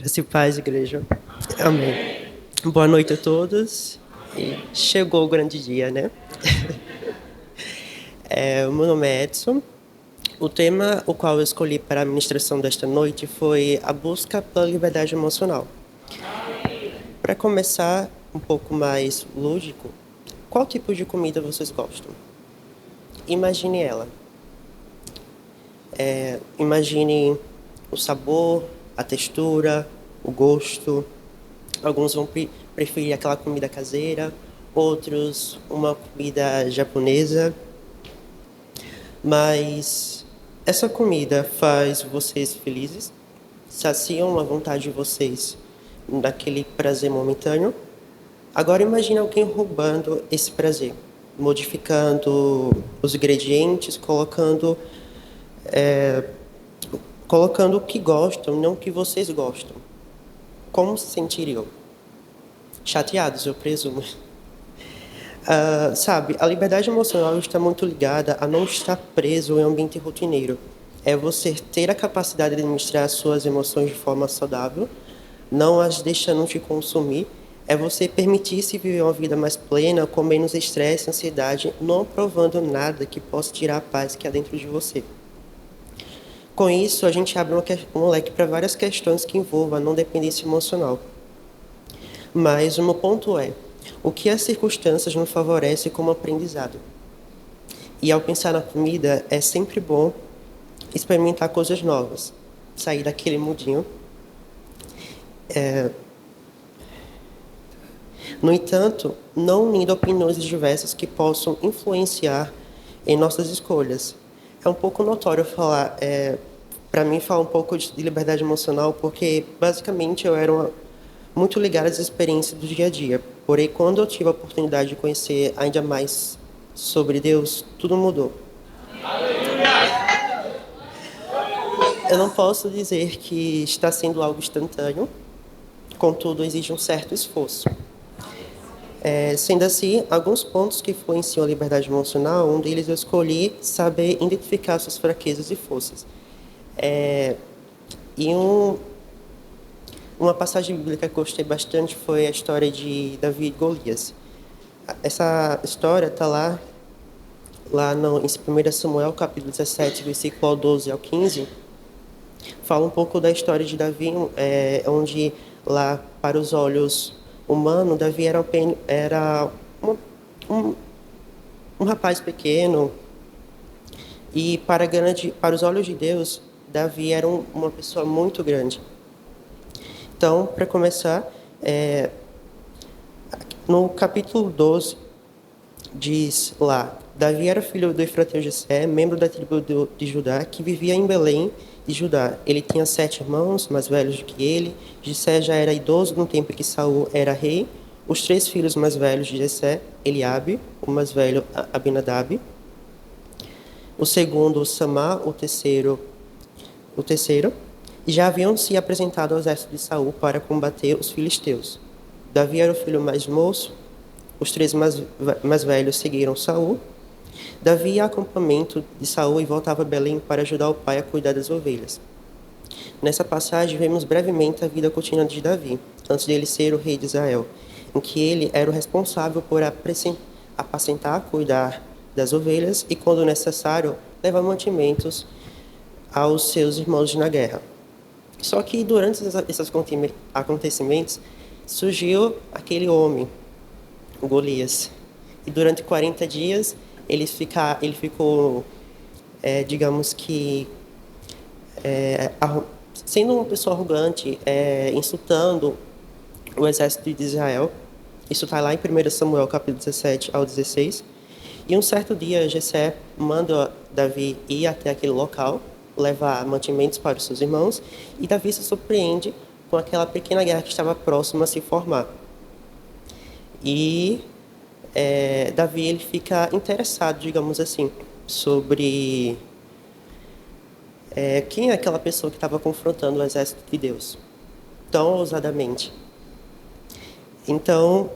Graça e paz, igreja. Amém. Boa noite a todos. E chegou o grande dia, né? O meu nome é Edson. O tema o qual eu escolhi para a ministração desta noite foi a busca pela liberdade emocional. Para começar um pouco mais lúdico, qual tipo de comida vocês gostam? Imagine ela. Imagine o sabor, a textura, o gosto. Alguns vão preferir aquela comida caseira, outros uma comida japonesa. Mas essa comida faz vocês felizes? Saciam a vontade de vocês daquele prazer momentâneo? Agora imagine alguém roubando esse prazer, modificando os ingredientes, colocando o que gostam, não o que vocês gostam. Como se sentiriam? Chateados, eu presumo. Sabe, a liberdade emocional está muito ligada a não estar preso em um ambiente rotineiro. É você ter a capacidade de administrar suas emoções de forma saudável, não as deixando te consumir. É você permitir-se viver uma vida mais plena, com menos estresse, ansiedade, não aprovando nada que possa tirar a paz que há dentro de você. Com isso, a gente abre um leque para várias questões que envolvam a não dependência emocional. Mas o meu ponto é, o que as circunstâncias nos favorecem como aprendizado? E ao pensar na comida, é sempre bom experimentar coisas novas, sair daquele mudinho. No entanto, não unindo opiniões diversas que possam influenciar em nossas escolhas. É um pouco notório falar, para mim, falar um pouco de liberdade emocional, porque basicamente eu era muito ligado às experiências do dia a dia. Porém, quando eu tive a oportunidade de conhecer ainda mais sobre Deus, tudo mudou. Eu não posso dizer que está sendo algo instantâneo, contudo, exige um certo esforço. Sendo assim, alguns pontos que influenciam a liberdade emocional, um deles eu escolhi saber identificar suas fraquezas e forças. Uma passagem bíblica que eu gostei bastante foi a história de Davi e Golias. Essa história está lá no, em 1 Samuel, capítulo 17, versículo 12 ao 15. Fala um pouco da história de Davi, onde lá, para os olhos humanos, Davi era um rapaz pequeno, e para os olhos de Deus, Davi era uma pessoa muito grande. Então, para começar, no capítulo 12, diz lá, Davi era filho do efrateu Jessé, membro da tribo de Judá, que vivia em Belém de Judá. Ele tinha 7 irmãos, mais velhos do que ele. Jessé já era idoso no tempo em que Saul era rei. Os 3 filhos mais velhos de Jessé, Eliabe, o mais velho Abinadab, o segundo Samá, o terceiro, e já haviam se apresentado ao exército de Saul para combater os filisteus. Davi era o filho mais moço. Os 3 mais velhos seguiram Saul. Davi ia ao acampamento de Saul e voltava a Belém para ajudar o pai a cuidar das ovelhas. Nessa passagem, vemos brevemente a vida cotidiana de Davi, antes dele ser o rei de Israel, em que ele era o responsável por apacentar, cuidar das ovelhas e, quando necessário, levar mantimentos aos seus irmãos na guerra. Só que durante esses acontecimentos, surgiu aquele homem, o Golias. E durante 40 dias, ele ficou, digamos que, sendo uma pessoa arrogante, insultando o exército de Israel. Isso está lá em 1 Samuel, capítulo 17 ao 16. E um certo dia, Jessé manda Davi ir até aquele local, levar mantimentos para os seus irmãos, e Davi se surpreende com aquela pequena guerra que estava próxima a se formar. E Davi ele fica interessado, digamos assim, sobre quem é aquela pessoa que estava confrontando o exército de Deus tão ousadamente. Então,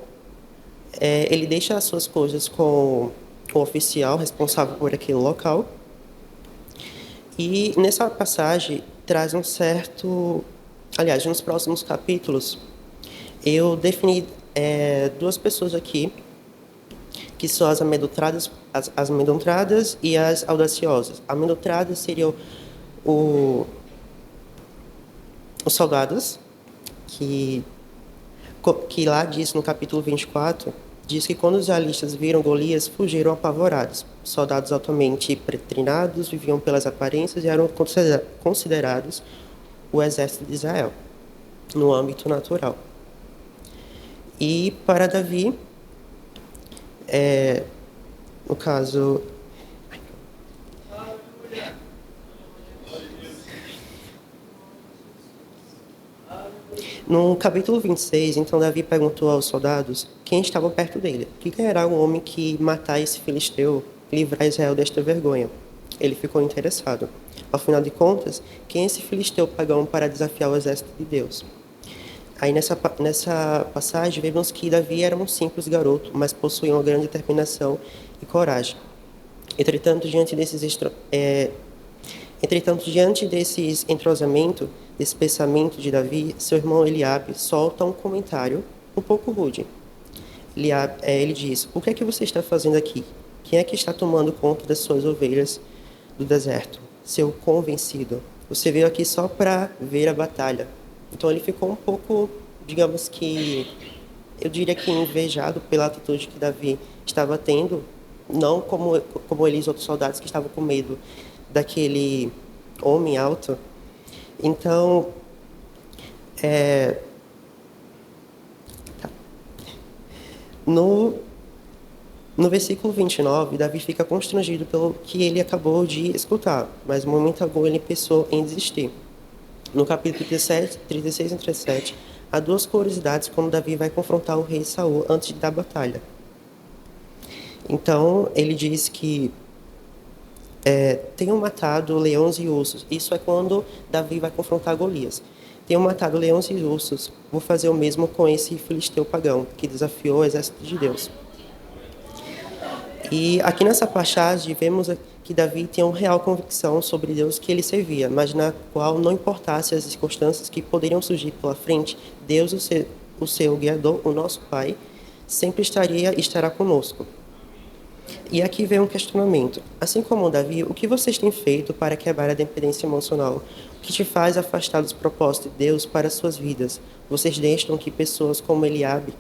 ele deixa as suas coisas com o oficial responsável por aquele local. E nessa passagem traz um certo Aliás, nos próximos capítulos, eu defini duas pessoas aqui, que são as amedrontadas e as audaciosas. Amedrontadas seriam os soldados, que lá diz no capítulo 24, diz que quando os israelitas viram Golias, fugiram apavorados. Soldados altamente treinados, viviam pelas aparências e eram considerados o exército de Israel, no âmbito natural. E para Davi, no caso... No capítulo 26, então Davi perguntou aos soldados quem estava perto dele. Que era um homem que matar esse filisteu e livrar Israel desta vergonha. Ele ficou interessado. Afinal de contas, quem é esse filisteu pagão para desafiar o exército de Deus? Aí nessa passagem vemos que Davi era um simples garoto, mas possuía uma grande determinação e coragem. Entretanto, diante desses entrosamentos, desse pensamento de Davi, seu irmão Eliabe solta um comentário um pouco rude. Ele diz: "O que é que você está fazendo aqui? Quem é que está tomando conta das suas ovelhas do deserto? Seu convencido. Você veio aqui só para ver a batalha." Então ele ficou um pouco, digamos que, eu diria que invejado pela atitude que Davi estava tendo, não como eles, outros soldados que estavam com medo daquele homem alto. Então, no versículo 29, Davi fica constrangido pelo que ele acabou de escutar, mas no momento algum ele pensou em desistir. No capítulo 36 e 37, há duas curiosidades quando Davi vai confrontar o rei Saul antes da batalha. Então, ele diz que tenham matado leões e ursos. Isso é quando Davi vai confrontar Golias. Tenham matado leões e ursos. Vou fazer o mesmo com esse filisteu pagão, que desafiou o exército de Deus. E aqui nessa passagem, vemos que Davi tinha uma real convicção sobre Deus que ele servia, mas na qual não importasse as circunstâncias que poderiam surgir pela frente, Deus, o seu guiador, o nosso Pai, sempre estará conosco. E aqui vem um questionamento. Assim como Davi, o que vocês têm feito para quebrar a dependência emocional? O que te faz afastar dos propósitos de Deus para suas vidas? Vocês deixam que pessoas como Eliabe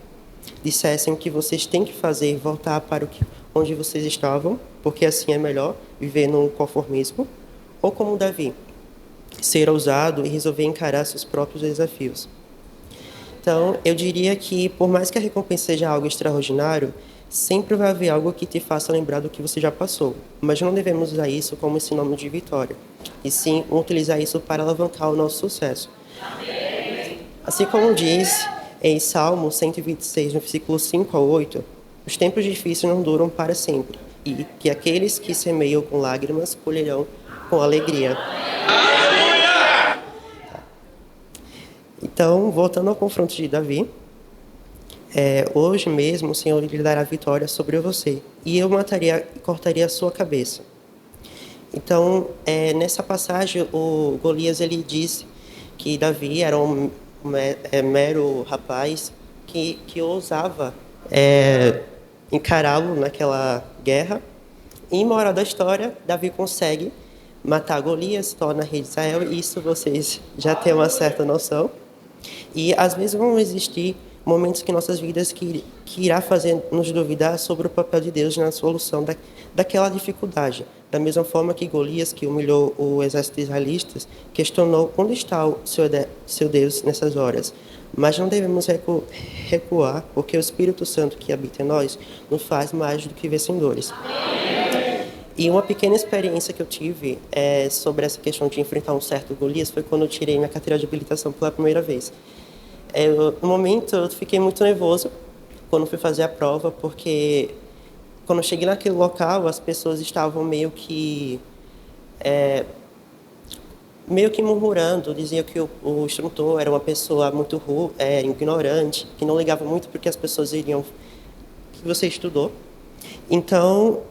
dissessem o que vocês têm que fazer e voltar para onde vocês estavam, porque assim é melhor, viver no conformismo? Ou como Davi, ser ousado e resolver encarar seus próprios desafios? Então, eu diria que, por mais que a recompensa seja algo extraordinário, sempre vai haver algo que te faça lembrar do que você já passou. Mas não devemos usar isso como sinônimo de vitória, e sim utilizar isso para alavancar o nosso sucesso. Assim como diz em Salmo 126, no versículo 5 a 8, os tempos difíceis não duram para sempre, e que aqueles que semeiam com lágrimas colherão com alegria. Então, voltando ao confronto de Davi, hoje mesmo o Senhor lhe dará vitória sobre você, e eu mataria e cortaria a sua cabeça. Então, nessa passagem, o Golias ele diz que Davi era um mero rapaz que ousava encará-lo naquela guerra. E, moral da história, Davi consegue matar Golias, se torna rei de Israel, e isso vocês já têm uma certa noção. E às vezes vão existir momentos que nossas vidas que irá fazer nos duvidar sobre o papel de Deus na solução daquela dificuldade. Da mesma forma que Golias, que humilhou o exército israelita, questionou onde está o seu Deus nessas horas. Mas não devemos recuar, porque o Espírito Santo que habita em nós nos faz mais do que vencedores. E uma pequena experiência que eu tive sobre essa questão de enfrentar um certo Golias foi quando eu tirei minha carteira de habilitação pela primeira vez. No momento, eu fiquei muito nervoso quando fui fazer a prova, porque quando eu cheguei naquele local, as pessoas estavam meio que murmurando, diziam que o instrutor era uma pessoa muito ignorante, que não ligava muito porque as pessoas iriam que você estudou. Então,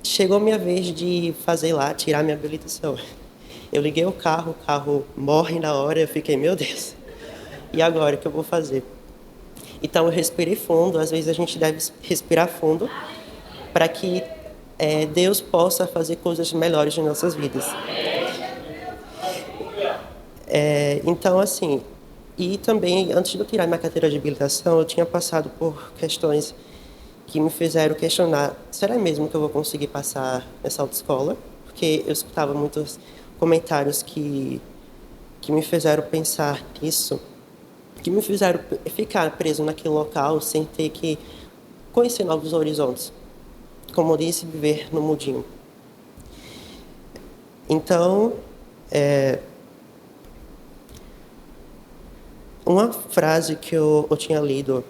chegou a minha vez de fazer lá, tirar minha habilitação. Eu liguei o carro morre na hora, eu fiquei, meu Deus, e agora o que eu vou fazer? Então eu respirei fundo, às vezes a gente deve respirar fundo para que Deus possa fazer coisas melhores em nossas vidas. Então, assim, e também, antes de eu tirar minha carteira de habilitação, eu tinha passado por questões que me fizeram questionar, será mesmo que eu vou conseguir passar nessa autoescola? Porque eu escutava muitos comentários que me fizeram pensar nisso, que me fizeram ficar preso naquele local sem ter que conhecer novos horizontes. Como eu disse, viver no mundinho. Então, uma frase que eu tinha lido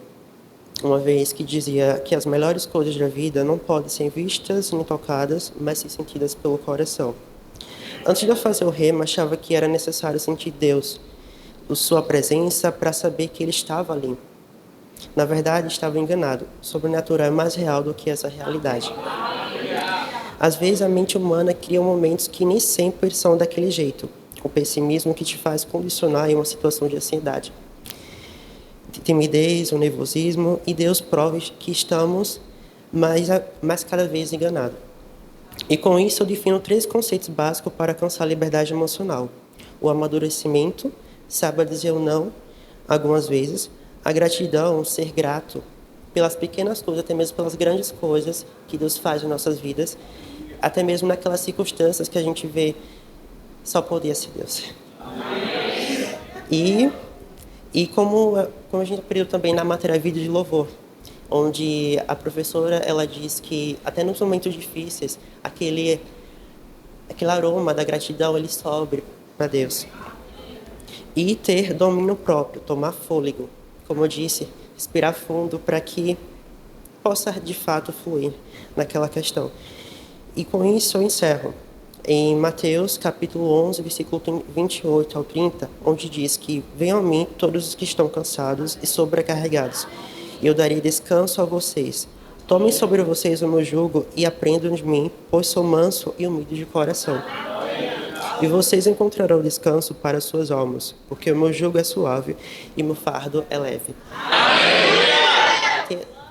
uma vez que dizia que as melhores coisas da vida não podem ser vistas nem tocadas, mas ser sentidas pelo coração. Antes de eu fazer o rema, achava que era necessário sentir Deus, sua presença, para saber que Ele estava ali. Na verdade, estava enganado. O sobrenatural é mais real do que essa realidade. Às vezes, a mente humana cria momentos que nem sempre são daquele jeito. O pessimismo que te faz condicionar em uma situação de ansiedade. Timidez, o nervosismo, e Deus prova que estamos mais cada vez enganados. E com isso eu defino 3 conceitos básicos para alcançar a liberdade emocional. O amadurecimento, saber dizer o não, algumas vezes, a gratidão, ser grato pelas pequenas coisas, até mesmo pelas grandes coisas que Deus faz em nossas vidas, até mesmo naquelas circunstâncias que a gente vê só podia ser Deus. E como a gente aprendeu também na matéria Vida de Louvor, onde a professora ela diz que até nos momentos difíceis aquele aroma da gratidão ele sobe para Deus. E ter domínio próprio, tomar fôlego, como eu disse, respirar fundo para que possa de fato fluir naquela questão. E com isso eu encerro. Em Mateus capítulo 11, versículo 28 ao 30, onde diz que venham a mim todos os que estão cansados e sobrecarregados, e eu darei descanso a vocês. Tomem sobre vocês o meu jugo e aprendam de mim, pois sou manso e humilde de coração. E vocês encontrarão descanso para suas almas, porque o meu jugo é suave e meu fardo é leve.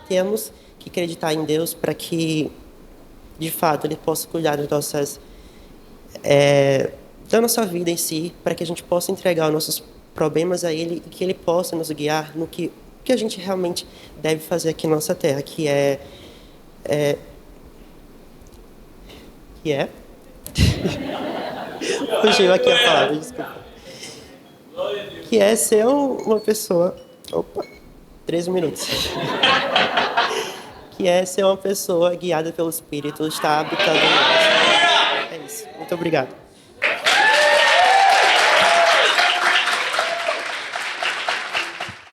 Temos que acreditar em Deus para que, de fato, Ele possa cuidar das da nossa vida em si, para que a gente possa entregar os nossos problemas a Ele e que Ele possa nos guiar no que a gente realmente deve fazer aqui na nossa terra, que é fugiu aqui a palavra, desculpa. Que é ser uma pessoa... Opa, 13 minutos. Que é ser uma pessoa guiada pelo Espírito, estar habitando em nós. É isso. Muito obrigado.